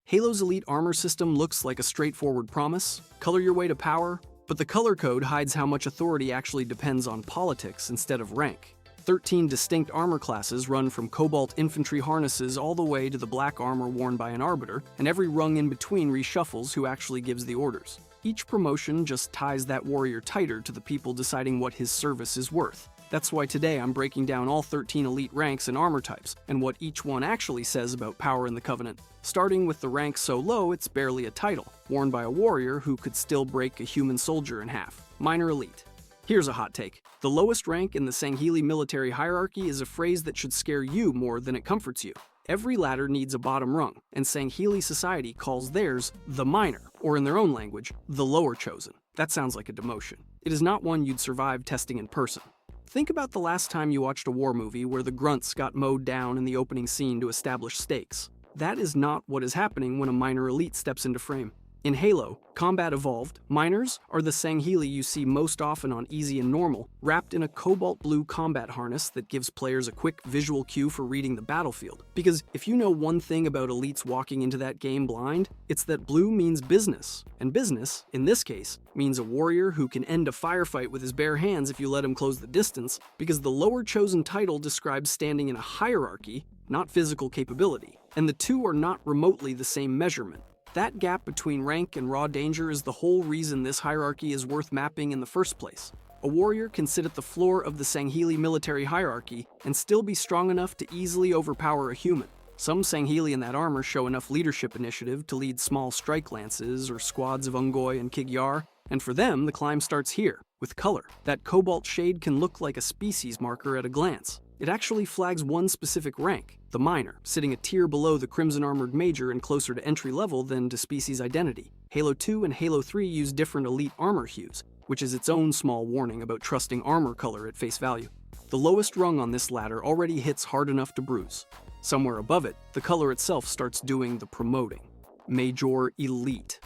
Halo's elite armor system looks like a straightforward promise: color your way to power, but the color code hides how much authority actually depends on politics instead of rank. 13 distinct armor classes run from Cobalt infantry harnesses all the way to the black armor worn by an Arbiter, and every rung in between reshuffles who actually gives the orders. Each promotion just ties that warrior tighter to the people deciding what his service is worth. That's why today I'm breaking down all 13 elite ranks and armor types, and what each one actually says about power in the Covenant. Starting with the rank so low it's barely a title, worn by a warrior who could still break a human soldier in half. Minor elite. Here's a hot take. The lowest rank in the Sangheili military hierarchy is a phrase that should scare you more than it comforts you. Every ladder needs a bottom rung, and Sangheili society calls theirs the minor, or in their own language, the lower chosen. That sounds like a demotion. It is not one you'd survive testing in person. Think about the last time you watched a war movie where the grunts got mowed down in the opening scene to establish stakes. That is not what is happening when a minor elite steps into frame. In Halo, Combat Evolved, minors are the Sangheili you see most often on Easy and Normal, wrapped in a cobalt blue combat harness that gives players a quick visual cue for reading the battlefield. Because if you know one thing about elites walking into that game blind, it's that blue means business. And business, in this case, means a warrior who can end a firefight with his bare hands if you let him close the distance, because the lower chosen title describes standing in a hierarchy, not physical capability. And the two are not remotely the same measurement. That gap between rank and raw danger is the whole reason this hierarchy is worth mapping in the first place. A warrior can sit at the floor of the Sangheili military hierarchy and still be strong enough to easily overpower a human. Some Sangheili in that armor show enough leadership initiative to lead small strike lances or squads of Ungoi and Kigyar, and for them the climb starts here, with color. That cobalt shade can look like a species marker at a glance. It actually flags one specific rank, the minor, sitting a tier below the Crimson Armored Major and closer to entry level than to species identity. Halo 2 and Halo 3 use different elite armor hues, which is its own small warning about trusting armor color at face value. The lowest rung on this ladder already hits hard enough to bruise. Somewhere above it, the color itself starts doing the promoting. Major Elite.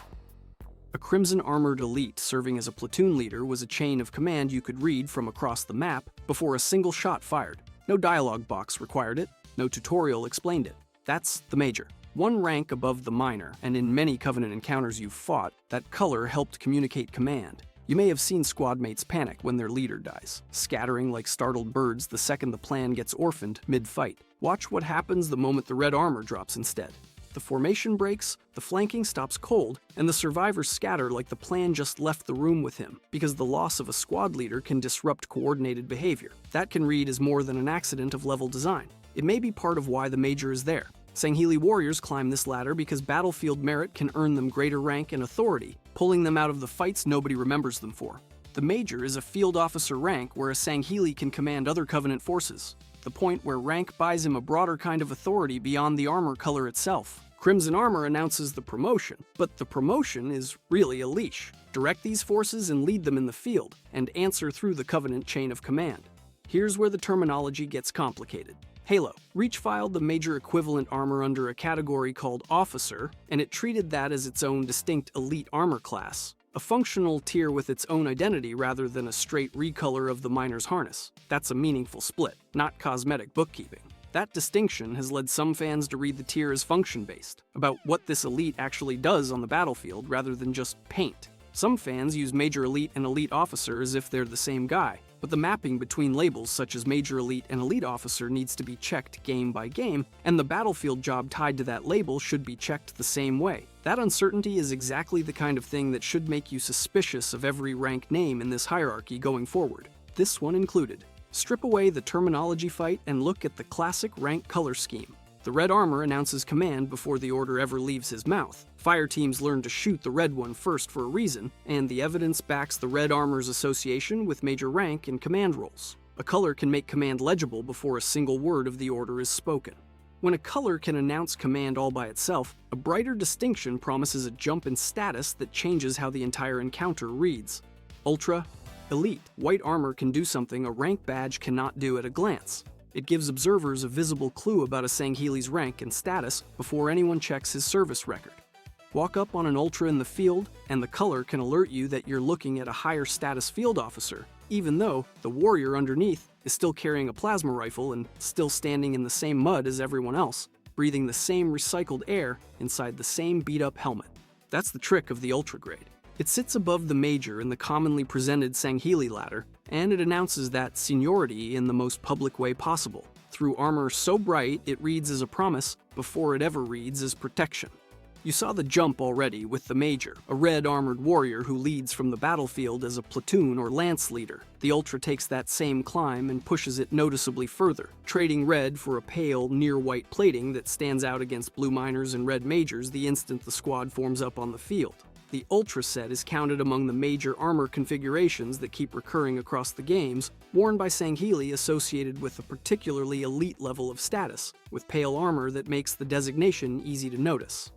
A Crimson Armored Elite serving as a platoon leader was a chain of command you could read from across the map before a single shot fired. No dialogue box required it, no tutorial explained it. That's the Major. One rank above the minor, and in many Covenant encounters you've fought, that color helped communicate command. You may have seen squad mates panic when their leader dies, scattering like startled birds the second the plan gets orphaned mid-fight. Watch what happens the moment the red armor drops instead. The formation breaks, the flanking stops cold, and the survivors scatter like the plan just left the room with him, because the loss of a squad leader can disrupt coordinated behavior. That can read as more than an accident of level design. It may be part of why the Major is there. Sangheili warriors climb this ladder because battlefield merit can earn them greater rank and authority, pulling them out of the fights nobody remembers them for. The Major is a field officer rank where a Sangheili can command other Covenant forces, the point where rank buys him a broader kind of authority beyond the armor color itself. Crimson Armor announces the promotion, but the promotion is really a leash. Direct these forces and lead them in the field, and answer through the Covenant chain of command. Here's where the terminology gets complicated. Halo. Reach filed the Major equivalent armor under a category called Officer, and it treated that as its own distinct elite armor class, a functional tier with its own identity rather than a straight recolor of the minor's harness. That's a meaningful split, not cosmetic bookkeeping. That distinction has led some fans to read the tier as function-based, about what this elite actually does on the battlefield rather than just paint. Some fans use Major Elite and Elite Officer as if they're the same guy, but the mapping between labels such as Major Elite and Elite Officer needs to be checked game by game, and the battlefield job tied to that label should be checked the same way. That uncertainty is exactly the kind of thing that should make you suspicious of every rank name in this hierarchy going forward, this one included. Strip away the terminology fight and look at the classic rank color scheme. The red armor announces command before the order ever leaves his mouth. Fire teams learn to shoot the red one first for a reason, and the evidence backs the red armor's association with major rank and command roles. A color can make command legible before a single word of the order is spoken. When a color can announce command all by itself, a brighter distinction promises a jump in status that changes how the entire encounter reads. Ultra Elite. White armor can do something a rank badge cannot do at a glance. It gives observers a visible clue about a Sangheili's rank and status before anyone checks his service record. Walk up on an Ultra in the field, and the color can alert you that you're looking at a higher status field officer, even though the warrior underneath is still carrying a plasma rifle and still standing in the same mud as everyone else. breathing the same recycled air inside the same beat-up helmet. That's the trick of the Ultra grade. It sits above the Major in the commonly presented Sangheili ladder, and it announces that seniority in the most public way possible, through armor so bright it reads as a promise before it ever reads as protection. You saw the jump already with the Major, a red armored warrior who leads from the battlefield as a platoon or lance leader. The Ultra takes that same climb and pushes it noticeably further, trading red for a pale, near-white plating that stands out against blue minors and red majors the instant the squad forms up on the field. The Ultra set is counted among the major armor configurations that keep recurring across the games, worn by Sangheili associated with a particularly elite level of status, with pale armor that makes the designation easy to notice.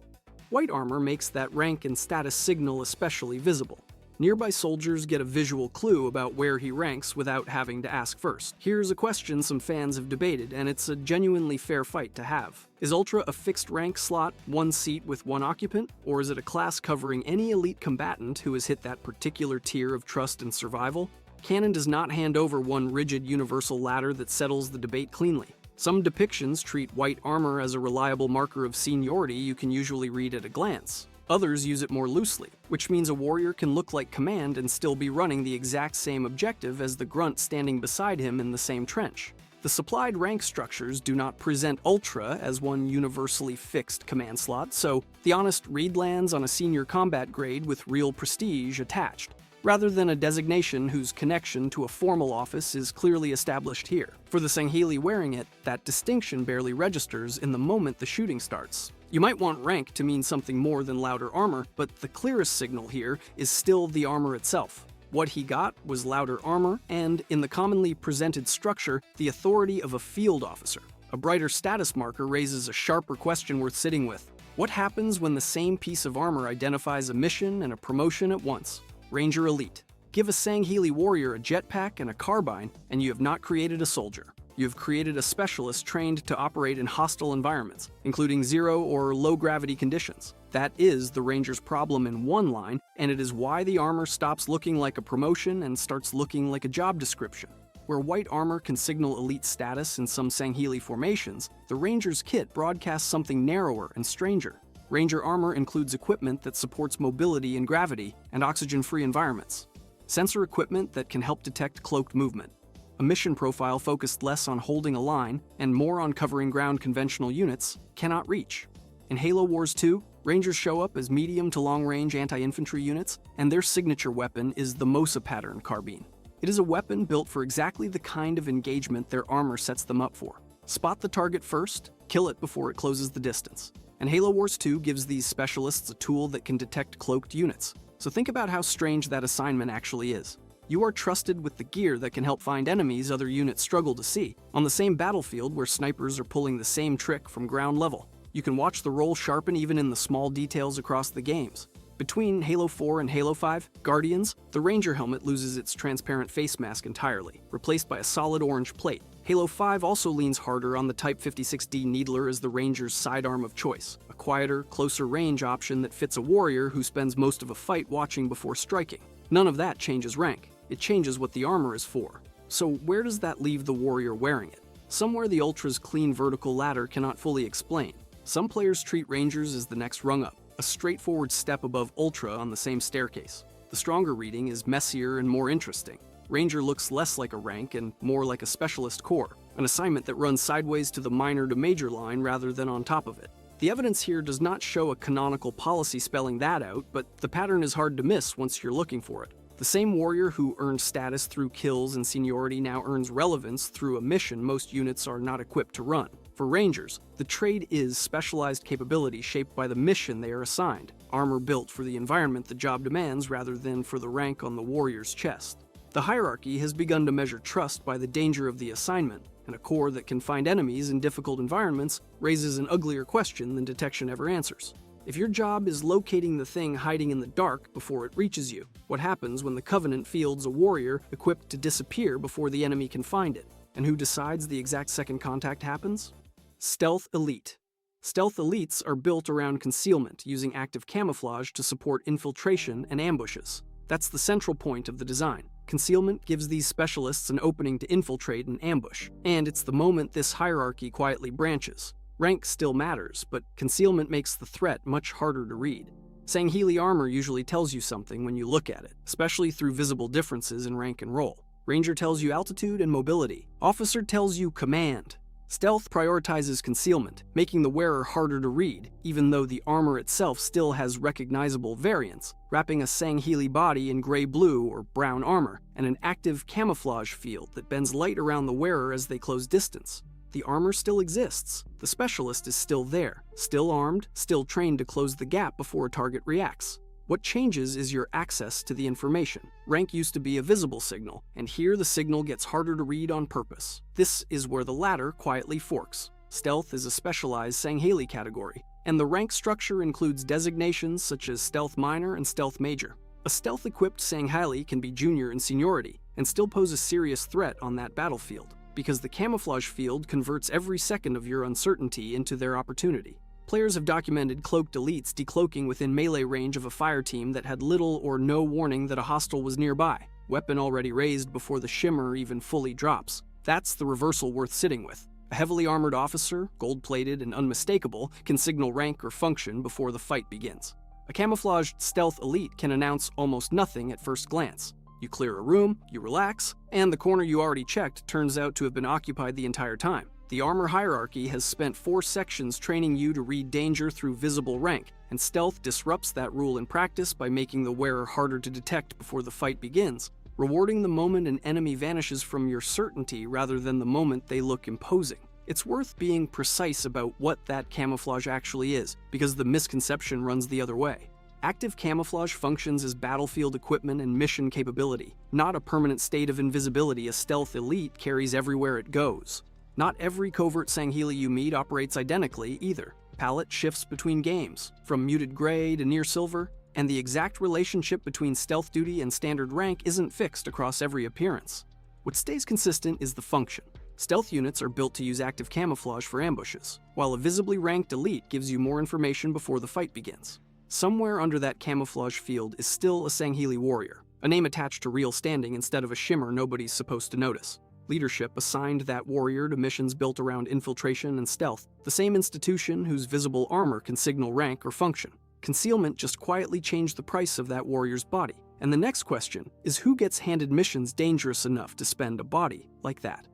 White armor makes that rank and status signal especially visible. Nearby soldiers get a visual clue about where he ranks without having to ask first. Here's a question some fans have debated, and it's a genuinely fair fight to have. Is Ultra a fixed rank slot, one seat with one occupant, or is it a class covering any elite combatant who has hit that particular tier of trust and survival? Canon does not hand over one rigid universal ladder that settles the debate cleanly. Some depictions treat white armor as a reliable marker of seniority you can usually read at a glance. Others use it more loosely, which means a warrior can look like command and still be running the exact same objective as the grunt standing beside him in the same trench. The supplied rank structures do not present Ultra as one universally fixed command slot, so the honest read lands on a senior combat grade with real prestige attached, rather than a designation whose connection to a formal office is clearly established here. For the Sangheili wearing it, that distinction barely registers in the moment the shooting starts. You might want rank to mean something more than louder armor, but the clearest signal here is still the armor itself. What he got was louder armor, and, in the commonly presented structure, the authority of a field officer. A brighter status marker raises a sharper question worth sitting with. What happens when the same piece of armor identifies a mission and a promotion at once? Ranger Elite. Give a Sangheili warrior a jetpack and a carbine, and you have not created a soldier. You have created a specialist trained to operate in hostile environments, including zero or low-gravity conditions. That is the Ranger's problem in one line, and it is why the armor stops looking like a promotion and starts looking like a job description. Where white armor can signal elite status in some Sangheili formations, the Ranger's kit broadcasts something narrower and stranger. Ranger armor includes equipment that supports mobility in gravity and oxygen-free environments. Sensor equipment that can help detect cloaked movement. A mission profile focused less on holding a line and more on covering ground conventional units cannot reach. In Halo Wars 2, Rangers show up as medium to long-range anti-infantry units, and their signature weapon is the MOSA pattern carbine. It is a weapon built for exactly the kind of engagement their armor sets them up for. Spot the target first, kill it before it closes the distance. And Halo Wars 2 gives these specialists a tool that can detect cloaked units. So think about how strange that assignment actually is. You are trusted with the gear that can help find enemies other units struggle to see, on the same battlefield where snipers are pulling the same trick from ground level. You can watch the role sharpen even in the small details across the games. Between Halo 4 and Halo 5, Guardians, the Ranger helmet loses its transparent face mask entirely, replaced by a solid orange plate. Halo 5 also leans harder on the Type 56D Needler as the Ranger's sidearm of choice, a quieter, closer range option that fits a warrior who spends most of a fight watching before striking. None of that changes rank. It changes what the armor is for. So where does that leave the warrior wearing it? Somewhere the Ultra's clean vertical ladder cannot fully explain. Some players treat Rangers as the next rung up, a straightforward step above Ultra on the same staircase. The stronger reading is messier and more interesting. Ranger looks less like a rank and more like a specialist corps, an assignment that runs sideways to the minor to major line rather than on top of it. The evidence here does not show a canonical policy spelling that out, but the pattern is hard to miss once you're looking for it. The same warrior who earned status through kills and seniority now earns relevance through a mission most units are not equipped to run. For Rangers, the trade is specialized capability shaped by the mission they are assigned, armor built for the environment the job demands rather than for the rank on the warrior's chest. The hierarchy has begun to measure trust by the danger of the assignment, and a corps that can find enemies in difficult environments raises an uglier question than detection ever answers. If your job is locating the thing hiding in the dark before it reaches you, what happens when the Covenant fields a warrior equipped to disappear before the enemy can find it? And who decides the exact second contact happens? Stealth Elite. Stealth Elites are built around concealment, using active camouflage to support infiltration and ambushes. That's the central point of the design. Concealment gives these specialists an opening to infiltrate and ambush, and it's the moment this hierarchy quietly branches. Rank still matters, but concealment makes the threat much harder to read. Sangheili armor usually tells you something when you look at it, especially through visible differences in rank and role. Ranger tells you altitude and mobility. Officer tells you command. Stealth prioritizes concealment, making the wearer harder to read, even though the armor itself still has recognizable variants, wrapping a Sangheili body in gray-blue or brown armor, and an active camouflage field that bends light around the wearer as they close distance. The armor still exists. The specialist is still there, still armed, still trained to close the gap before a target reacts. What changes is your access to the information. Rank used to be a visible signal, and here the signal gets harder to read on purpose. This is where the latter quietly forks. Stealth is a specialized Sangheili category, and the rank structure includes designations such as Stealth Minor and Stealth Major. A stealth-equipped Sangheili can be junior in seniority, and still pose a serious threat on that battlefield, because the camouflage field converts every second of your uncertainty into their opportunity. Players have documented cloaked elites decloaking within melee range of a fire team that had little or no warning that a hostile was nearby, weapon already raised before the shimmer even fully drops. That's the reversal worth sitting with. A heavily armored officer, gold-plated and unmistakable, can signal rank or function before the fight begins. A camouflaged stealth elite can announce almost nothing at first glance. You clear a room, you relax, and the corner you already checked turns out to have been occupied the entire time. The armor hierarchy has spent 4 sections training you to read danger through visible rank, and stealth disrupts that rule in practice by making the wearer harder to detect before the fight begins, rewarding the moment an enemy vanishes from your certainty rather than the moment they look imposing. It's worth being precise about what that camouflage actually is, because the misconception runs the other way. Active camouflage functions as battlefield equipment and mission capability, not a permanent state of invisibility a stealth elite carries everywhere it goes. Not every covert Sangheili you meet operates identically either. Palette shifts between games, from muted gray to near silver, and the exact relationship between stealth duty and standard rank isn't fixed across every appearance. What stays consistent is the function. Stealth units are built to use active camouflage for ambushes, while a visibly ranked elite gives you more information before the fight begins. Somewhere under that camouflage field is still a Sangheili warrior, a name attached to real standing instead of a shimmer nobody's supposed to notice. Leadership assigned that warrior to missions built around infiltration and stealth, the same institution whose visible armor can signal rank or function. Concealment just quietly changed the price of that warrior's body. And the next question is who gets handed missions dangerous enough to spend a body like that?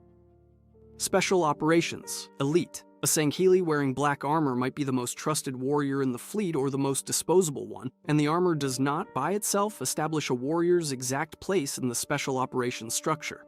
Special Operations, Elite. A Sangheili wearing black armor might be the most trusted warrior in the fleet or the most disposable one, and the armor does not, by itself, establish a warrior's exact place in the Special Operations structure.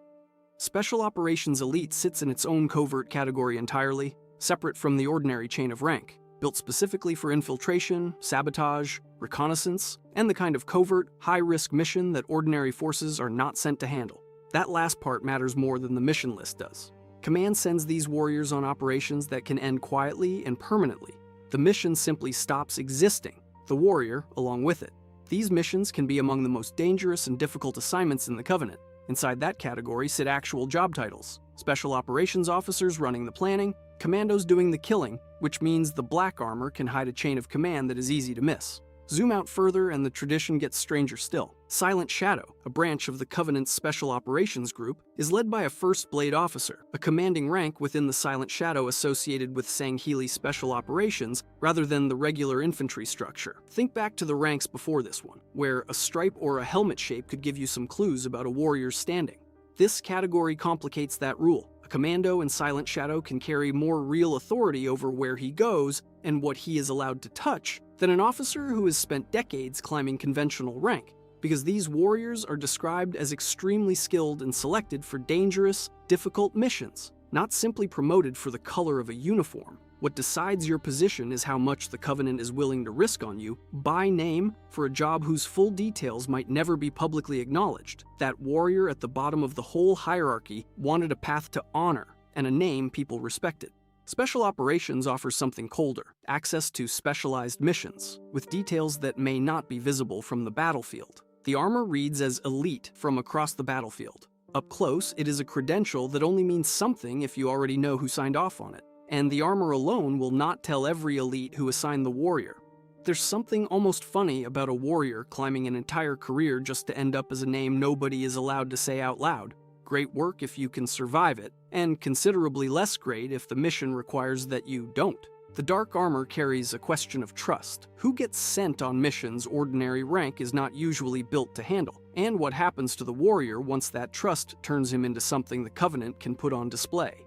Special Operations Elite sits in its own covert category entirely, separate from the ordinary chain of rank, built specifically for infiltration, sabotage, reconnaissance, and the kind of covert, high-risk mission that ordinary forces are not sent to handle. That last part matters more than the mission list does. Command sends these warriors on operations that can end quietly and permanently. The mission simply stops existing, the warrior along with it. These missions can be among the most dangerous and difficult assignments in the Covenant. Inside that category sit actual job titles: Special Operations Officers running the planning, Commandos doing the killing, which means the black armor can hide a chain of command that is easy to miss. Zoom out further and the tradition gets stranger still. Silent Shadow, a branch of the Covenant's Special Operations Group, is led by a First Blade Officer, a commanding rank within the Silent Shadow associated with Sangheili Special Operations rather than the regular infantry structure. Think back to the ranks before this one, where a stripe or a helmet shape could give you some clues about a warrior's standing. This category complicates that rule. A Commando in Silent Shadow can carry more real authority over where he goes and what he is allowed to touch than an officer who has spent decades climbing conventional rank, because these warriors are described as extremely skilled and selected for dangerous, difficult missions, not simply promoted for the color of a uniform. What decides your position is how much the Covenant is willing to risk on you, by name, for a job whose full details might never be publicly acknowledged. That warrior at the bottom of the whole hierarchy wanted a path to honor and a name people respected. Special Operations offers something colder, access to specialized missions, with details that may not be visible from the battlefield. The armor reads as Elite from across the battlefield. Up close, it is a credential that only means something if you already know who signed off on it. And the armor alone will not tell every elite who assigned the warrior. There's something almost funny about a warrior climbing an entire career just to end up as a name nobody is allowed to say out loud. great work if you can survive it, and considerably less great if the mission requires that you don't. The dark armor carries a question of trust. Who gets sent on missions ordinary rank is not usually built to handle, and what happens to the warrior once that trust turns him into something the Covenant can put on display.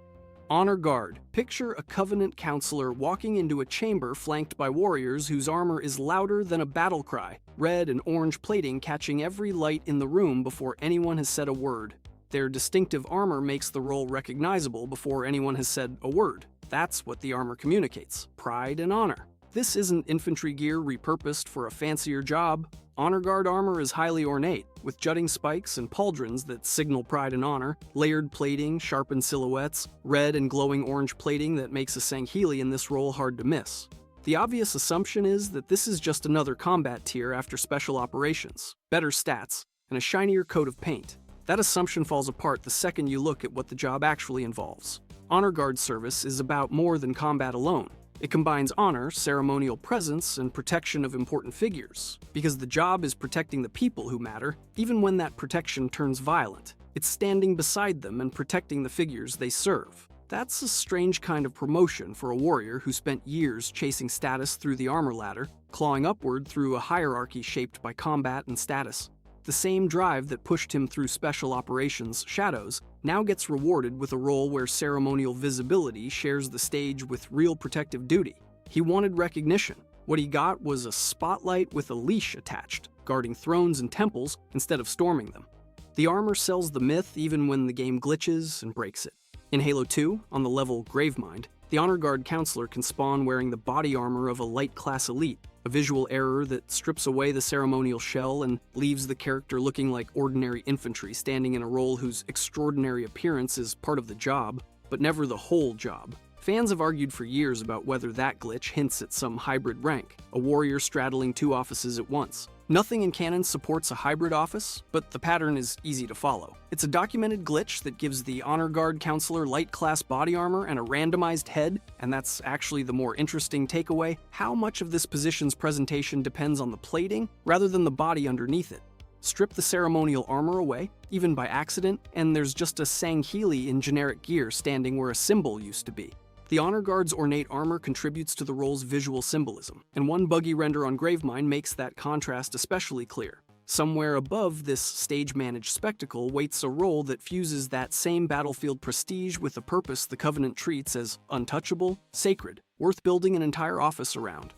Honor Guard. Picture a Covenant counselor walking into a chamber flanked by warriors whose armor is louder than a battle cry, red and orange plating catching every light in the room before anyone has said a word. Their distinctive armor makes the role recognizable before anyone has said a word. That's what the armor communicates: pride and honor. This isn't infantry gear repurposed for a fancier job. Honor Guard armor is highly ornate, with jutting spikes and pauldrons that signal pride and honor, layered plating, sharpened silhouettes, red and glowing orange plating that makes a Sangheili in this role hard to miss. The obvious assumption is that this is just another combat tier after special operations, better stats, and a shinier coat of paint. That assumption falls apart the second you look at what the job actually involves. Honor Guard service is about more than combat alone. It combines honor, ceremonial presence, and protection of important figures, because the job is protecting the people who matter, even when that protection turns violent. It's standing beside them and protecting the figures they serve. That's a strange kind of promotion for a warrior who spent years chasing status through the armor ladder, clawing upward through a hierarchy shaped by combat and status. The same drive that pushed him through Special Operations Shadows now gets rewarded with a role where ceremonial visibility shares the stage with real protective duty. He wanted recognition. What he got was a spotlight with a leash attached, guarding thrones and temples instead of storming them. The armor sells the myth even when the game glitches and breaks it. In Halo 2, on the level Gravemind, the Honor Guard counselor can spawn wearing the body armor of a light-class elite, a visual error that strips away the ceremonial shell and leaves the character looking like ordinary infantry standing in a role whose extraordinary appearance is part of the job, but never the whole job. Fans have argued for years about whether that glitch hints at some hybrid rank, a warrior straddling two offices at once. Nothing in canon supports a hybrid office, but the pattern is easy to follow. It's a documented glitch that gives the Honor Guard counselor light-class body armor and a randomized head, and that's actually the more interesting takeaway. How much of this position's presentation depends on the plating rather than the body underneath it? Strip the ceremonial armor away, even by accident, and there's just a Sangheili in generic gear standing where a symbol used to be. The Honor Guard's ornate armor contributes to the role's visual symbolism, and one buggy render on Gravemind makes that contrast especially clear. Somewhere above this stage-managed spectacle waits a role that fuses that same battlefield prestige with a purpose the Covenant treats as untouchable, sacred, worth building an entire office around.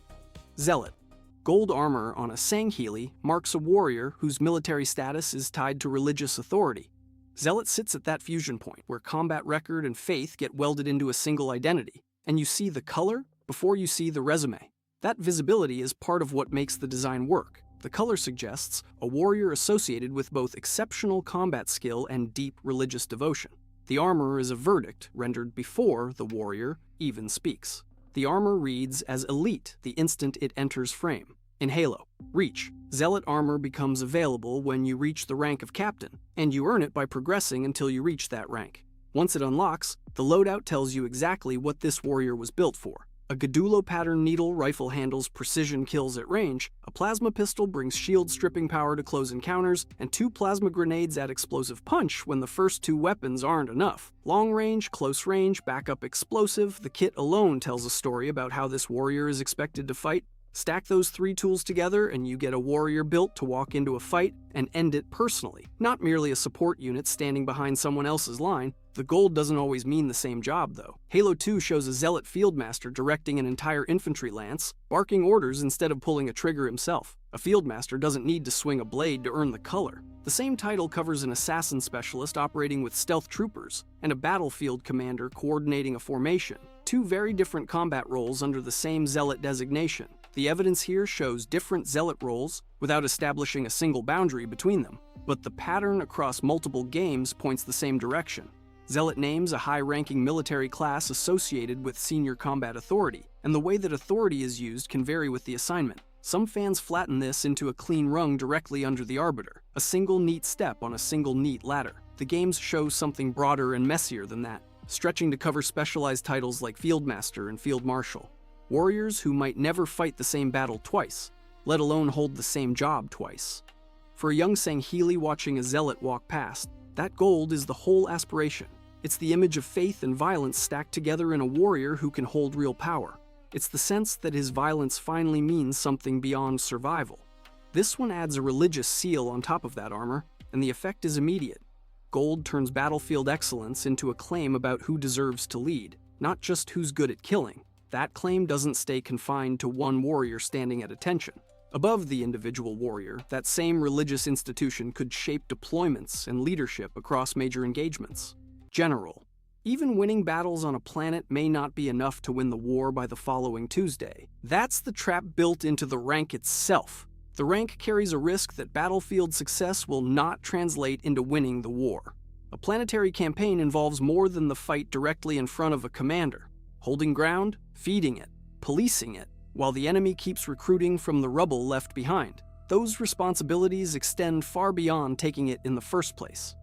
Zealot. Gold armor on a Sangheili marks a warrior whose military status is tied to religious authority. Zealot sits at that fusion point, where combat record and faith get welded into a single identity, and you see the color before you see the resume. That visibility is part of what makes the design work. The color suggests a warrior associated with both exceptional combat skill and deep religious devotion. The armor is a verdict rendered before the warrior even speaks. The armor reads as elite the instant it enters frame. In Halo Reach, Zealot armor becomes available when you reach the rank of Captain, and you earn it by progressing until you reach that rank. Once it unlocks, the loadout tells you exactly what this warrior was built for. A Gadulo pattern needle rifle handles precision kills at range, a plasma pistol brings shield stripping power to close encounters, and 2 plasma grenades add explosive punch when the first 2 weapons aren't enough. Long range, close range, backup explosive, the kit alone tells a story about how this warrior is expected to fight. Stack those 3 tools together and you get a warrior built to walk into a fight and end it personally, not merely a support unit standing behind someone else's line. The gold doesn't always mean the same job, though. Halo 2 shows a Zealot Fieldmaster directing an entire infantry lance, barking orders instead of pulling a trigger himself. A Fieldmaster doesn't need to swing a blade to earn the color. The same title covers an assassin specialist operating with stealth troopers, and a battlefield commander coordinating a formation. 2 very different combat roles under the same Zealot designation. The evidence here shows different Zealot roles without establishing a single boundary between them, but the pattern across multiple games points the same direction. Zealot names a high-ranking military class associated with senior combat authority, and the way that authority is used can vary with the assignment. Some fans flatten this into a clean rung directly under the Arbiter, a single neat step on a single neat ladder. The games show something broader and messier than that, stretching to cover specialized titles like Fieldmaster and Field Marshal. Warriors who might never fight the same battle twice, let alone hold the same job twice. For a young Sangheili watching a Zealot walk past, That gold is the whole aspiration. It's the image of faith and violence stacked together in a warrior who can hold real power. It's the sense that his violence finally means something beyond survival. This one adds a religious seal on top of that armor, and the effect is immediate. Gold turns battlefield excellence into a claim about who deserves to lead, not just who's good at killing. That claim doesn't stay confined to one warrior standing at attention. Above the individual warrior, that same religious institution could shape deployments and leadership across major engagements. General. Even winning battles on a planet may not be enough to win the war by the following Tuesday. That's the trap built into the rank itself. The rank carries a risk that battlefield success will not translate into winning the war. A planetary campaign involves more than the fight directly in front of a commander. Holding ground, feeding it, policing it, while the enemy keeps recruiting from the rubble left behind. Those responsibilities extend far beyond taking it in the first place.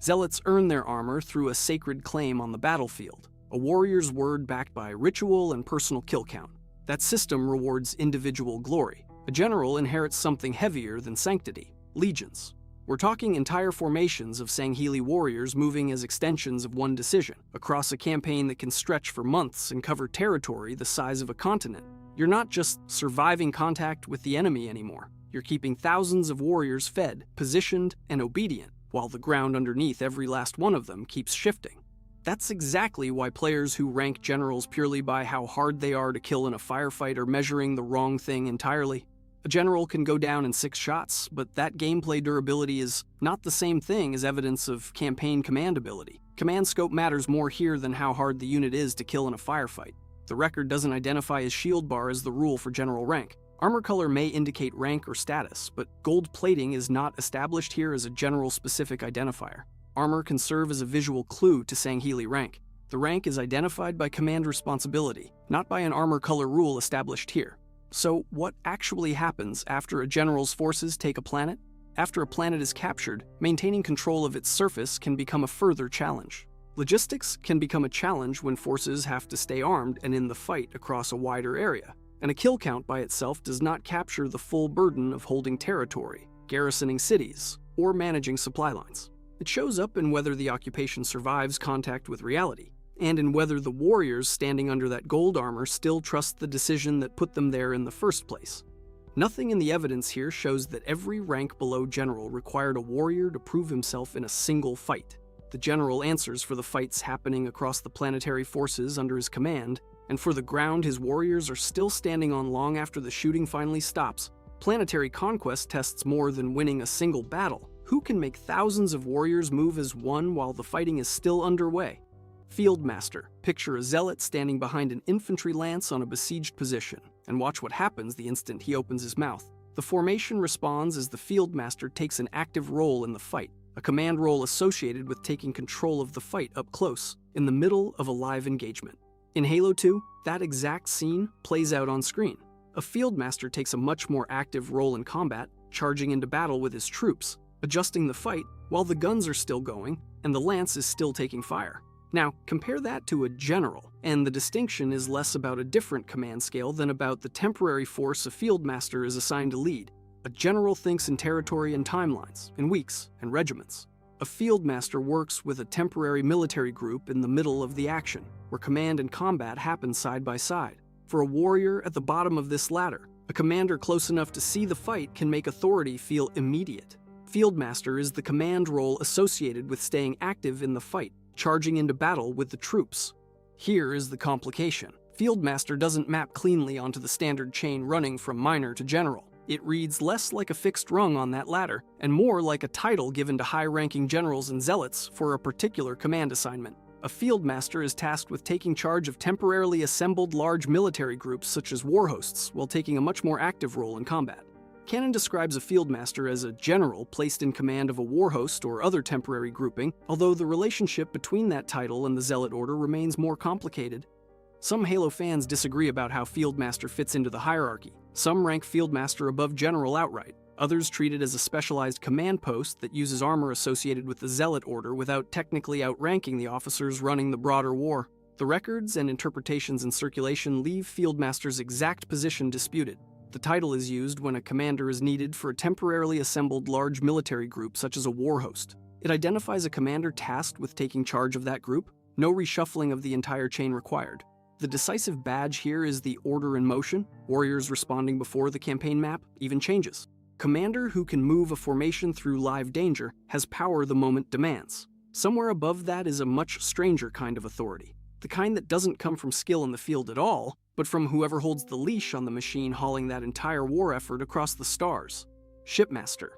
Zealots earn their armor through a sacred claim on the battlefield, a warrior's word backed by ritual and personal kill count. That system rewards individual glory. A general inherits something heavier than sanctity: legions. We're talking entire formations of Sangheili warriors moving as extensions of one decision, across a campaign that can stretch for months and cover territory the size of a continent. You're not just surviving contact with the enemy anymore. You're keeping thousands of warriors fed, positioned, and obedient, while the ground underneath every last one of them keeps shifting. That's exactly why players who rank generals purely by how hard they are to kill in a firefight are measuring the wrong thing entirely. A general can go down in 6 shots, but that gameplay durability is not the same thing as evidence of campaign command ability. Command scope matters more here than how hard the unit is to kill in a firefight. The record doesn't identify his shield bar as the rule for general rank. Armor color may indicate rank or status, but gold plating is not established here as a general-specific identifier. Armor can serve as a visual clue to Sangheili rank. The rank is identified by command responsibility, not by an armor color rule established here. So, what actually happens after a general's forces take a planet? After a planet is captured, maintaining control of its surface can become a further challenge. Logistics can become a challenge when forces have to stay armed and in the fight across a wider area. And a kill count by itself does not capture the full burden of holding territory, garrisoning cities, or managing supply lines. It shows up in whether the occupation survives contact with reality, and in whether the warriors standing under that gold armor still trust the decision that put them there in the first place. Nothing in the evidence here shows that every rank below general required a warrior to prove himself in a single fight. The general answers for the fights happening across the planetary forces under his command, and for the ground his warriors are still standing on long after the shooting finally stops. Planetary conquest tests more than winning a single battle. Who can make thousands of warriors move as one while the fighting is still underway? Fieldmaster. Picture a zealot standing behind an infantry lance on a besieged position, and watch what happens the instant he opens his mouth. The formation responds as the Fieldmaster takes an active role in the fight, a command role associated with taking control of the fight up close, in the middle of a live engagement. In Halo 2, that exact scene plays out on screen. A Fieldmaster takes a much more active role in combat, charging into battle with his troops, adjusting the fight while the guns are still going and the lance is still taking fire. Now, compare that to a general, and the distinction is less about a different command scale than about the temporary force a Fieldmaster is assigned to lead. A general thinks in territory and timelines, in weeks and regiments. A Fieldmaster works with a temporary military group in the middle of the action, where command and combat happen side by side. For a warrior at the bottom of this ladder, a commander close enough to see the fight can make authority feel immediate. Fieldmaster is the command role associated with staying active in the fight, charging into battle with the troops. Here is the complication. Fieldmaster doesn't map cleanly onto the standard chain running from minor to general. It reads less like a fixed rung on that ladder, and more like a title given to high-ranking generals and zealots for a particular command assignment. A Fieldmaster is tasked with taking charge of temporarily assembled large military groups such as war hosts, while taking a much more active role in combat. Canon describes a Fieldmaster as a general placed in command of a war host or other temporary grouping, although the relationship between that title and the Zealot Order remains more complicated. Some Halo fans disagree about how Fieldmaster fits into the hierarchy. Some rank Fieldmaster above General outright. Others treat it as a specialized command post that uses armor associated with the Zealot Order without technically outranking the officers running the broader war. The records and interpretations in circulation leave Fieldmaster's exact position disputed. The title is used when a commander is needed for a temporarily assembled large military group such as a war host. It identifies a commander tasked with taking charge of that group. No reshuffling of the entire chain required. The decisive badge here is the order in motion. Warriors responding before the campaign map even changes. Commander who can move a formation through live danger has power the moment demands. Somewhere above that is a much stranger kind of authority. The kind that doesn't come from skill in the field at all, but from whoever holds the leash on the machine hauling that entire war effort across the stars. Shipmaster.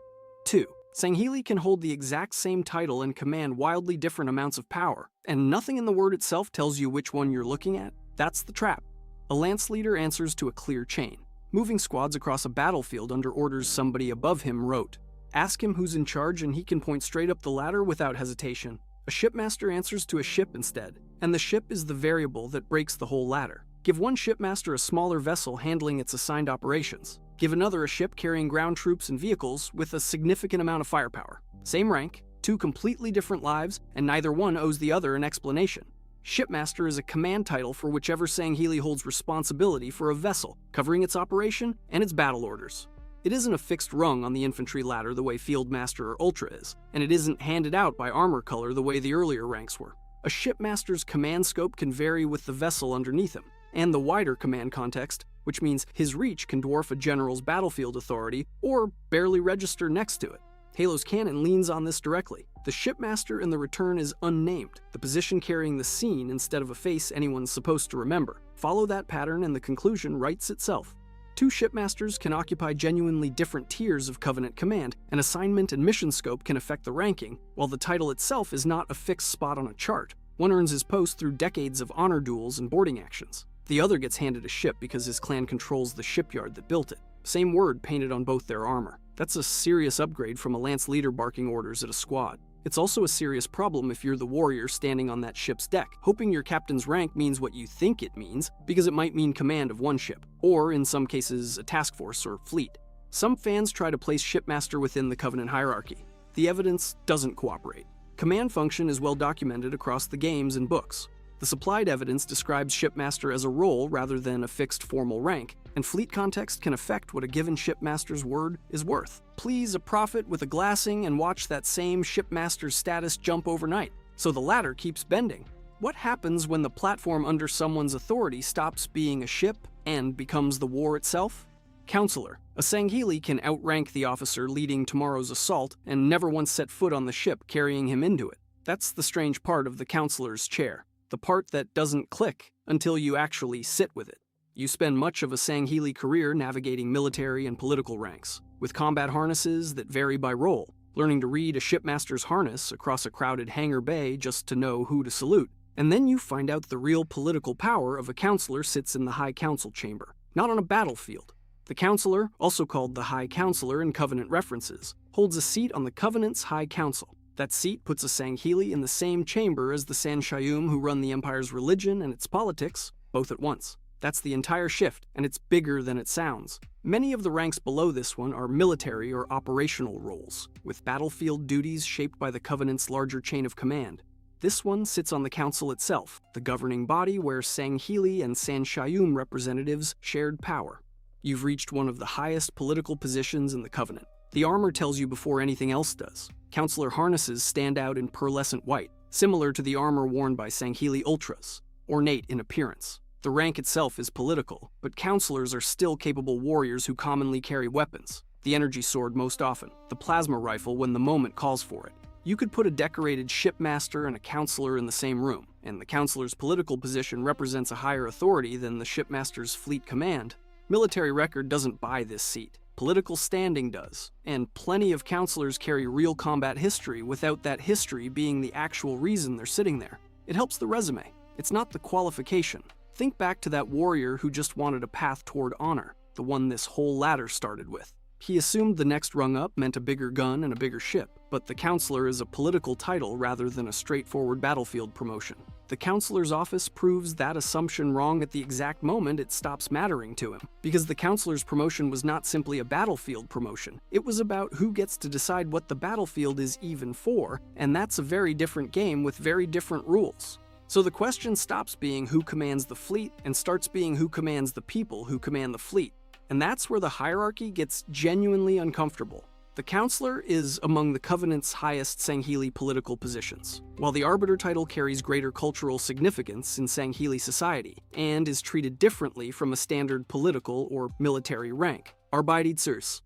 2. Sangheili can hold the exact same title and command wildly different amounts of power, and nothing in the word itself tells you which one you're looking at. That's the trap. A lance leader answers to a clear chain, moving squads across a battlefield under orders somebody above him wrote. Ask him who's in charge and he can point straight up the ladder without hesitation. A shipmaster answers to a ship instead, and the ship is the variable that breaks the whole ladder. Give one shipmaster a smaller vessel handling its assigned operations. Give another a ship carrying ground troops and vehicles with a significant amount of firepower. Same rank, two completely different lives, and neither one owes the other an explanation. Shipmaster is a command title for whichever Sangheili holds responsibility for a vessel, covering its operation and its battle orders. It isn't a fixed rung on the infantry ladder the way Fieldmaster or Ultra is, and it isn't handed out by armor color the way the earlier ranks were. A shipmaster's command scope can vary with the vessel underneath him, and the wider command context, which means his reach can dwarf a general's battlefield authority or barely register next to it. Halo's canon leans on this directly. The shipmaster in the return is unnamed, the position carrying the scene instead of a face anyone's supposed to remember. Follow that pattern and the conclusion writes itself. Two shipmasters can occupy genuinely different tiers of Covenant command, and assignment and mission scope can affect the ranking, while the title itself is not a fixed spot on a chart. One earns his post through decades of honor duels and boarding actions. The other gets handed a ship because his clan controls the shipyard that built it. Same word painted on both their armor. That's a serious upgrade from a lance leader barking orders at a squad. It's also a serious problem if you're the warrior standing on that ship's deck, hoping your captain's rank means what you think it means, because it might mean command of one ship, or in some cases a task force or fleet. Some fans try to place shipmaster within the Covenant hierarchy. The evidence doesn't cooperate. Command function is well documented across the games and books. The supplied evidence describes shipmaster as a role rather than a fixed formal rank, and fleet context can affect what a given shipmaster's word is worth. Please a prophet with a glassing and watch that same shipmaster's status jump overnight, so the ladder keeps bending. What happens when the platform under someone's authority stops being a ship and becomes the war itself? Counselor. A Sangheili can outrank the officer leading tomorrow's assault and never once set foot on the ship carrying him into it. That's the strange part of the counselor's chair. The part that doesn't click until you actually sit with it. You spend much of a Sangheili career navigating military and political ranks, with combat harnesses that vary by role, learning to read a shipmaster's harness across a crowded hangar bay just to know who to salute. And then you find out the real political power of a counselor sits in the High Council chamber, not on a battlefield. The counselor, also called the High Counselor in Covenant references, holds a seat on the Covenant's High Council. That seat puts a Sangheili in the same chamber as the Sanshayum who run the Empire's religion and its politics, both at once. That's the entire shift, and it's bigger than it sounds. Many of the ranks below this one are military or operational roles, with battlefield duties shaped by the Covenant's larger chain of command. This one sits on the Council itself, the governing body where Sangheili and Sanshayum representatives shared power. You've reached one of the highest political positions in the Covenant. The armor tells you before anything else does. Counselor harnesses stand out in pearlescent white, similar to the armor worn by Sangheili Ultras, ornate in appearance. The rank itself is political, but counselors are still capable warriors who commonly carry weapons. The energy sword most often, the plasma rifle when the moment calls for it. You could put a decorated shipmaster and a counselor in the same room, and the counselor's political position represents a higher authority than the shipmaster's fleet command. Military record doesn't buy this seat. Political standing does, and plenty of counselors carry real combat history without that history being the actual reason they're sitting there. It helps the resume. It's not the qualification. Think back to that warrior who just wanted a path toward honor, the one this whole ladder started with. He assumed the next rung up meant a bigger gun and a bigger ship, but the counselor is a political title rather than a straightforward battlefield promotion. The counselor's office proves that assumption wrong at the exact moment it stops mattering to him, because the counselor's promotion was not simply a battlefield promotion. It was about who gets to decide what the battlefield is even for, and that's a very different game with very different rules. So the question stops being who commands the fleet and starts being who commands the people who command the fleet. And that's where the hierarchy gets genuinely uncomfortable. The Counselor is among the Covenant's highest Sangheili political positions, while the Arbiter title carries greater cultural significance in Sangheili society and is treated differently from a standard political or military rank. Arbaidid Sirs.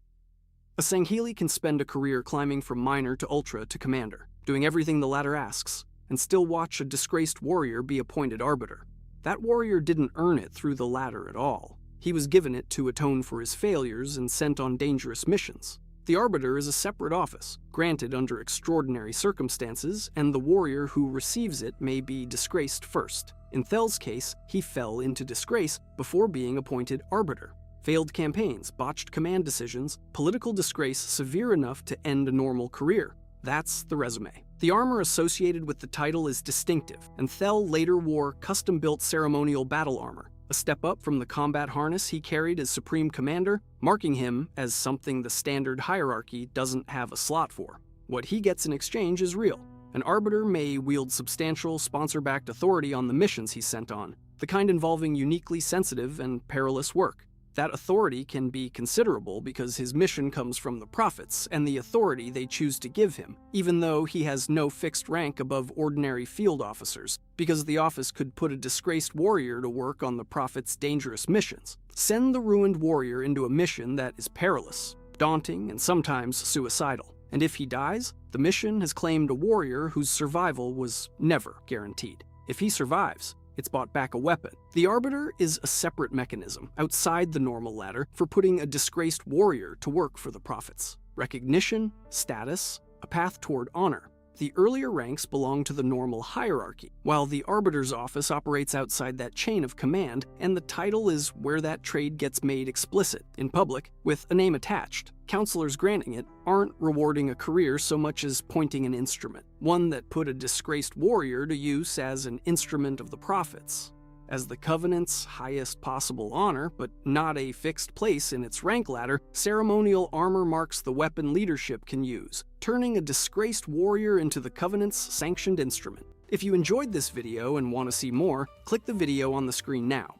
A Sangheili can spend a career climbing from minor to ultra to commander, doing everything the latter asks, and still watch a disgraced warrior be appointed Arbiter. That warrior didn't earn it through the ladder at all. He was given it to atone for his failures and sent on dangerous missions. The Arbiter is a separate office, granted under extraordinary circumstances, and the warrior who receives it may be disgraced first. In Thel's case, he fell into disgrace before being appointed Arbiter. Failed campaigns, botched command decisions, political disgrace severe enough to end a normal career. That's the resume. The armor associated with the title is distinctive, and Thel later wore custom-built ceremonial battle armor, a step up from the combat harness he carried as Supreme Commander, marking him as something the standard hierarchy doesn't have a slot for. What he gets in exchange is real. An Arbiter may wield substantial, sponsor-backed authority on the missions he's sent on, the kind involving uniquely sensitive and perilous work. That authority can be considerable because his mission comes from the Prophets and the authority they choose to give him, even though he has no fixed rank above ordinary field officers, because the office could put a disgraced warrior to work on the Prophets' dangerous missions. Send the ruined warrior into a mission that is perilous, daunting, and sometimes suicidal. And if he dies, the mission has claimed a warrior whose survival was never guaranteed. If he survives, it's bought back a weapon. The Arbiter is a separate mechanism, outside the normal ladder, for putting a disgraced warrior to work for the Prophets. Recognition, status, a path toward honor. The earlier ranks belong to the normal hierarchy, while the Arbiter's office operates outside that chain of command, and the title is where that trade gets made explicit, in public, with a name attached. Counselors granting it aren't rewarding a career so much as pointing an instrument, one that put a disgraced warrior to use as an instrument of the Prophets. As the Covenant's highest possible honor, but not a fixed place in its rank ladder, ceremonial armor marks the weapon leadership can use, turning a disgraced warrior into the Covenant's sanctioned instrument. If you enjoyed this video and want to see more, click the video on the screen now.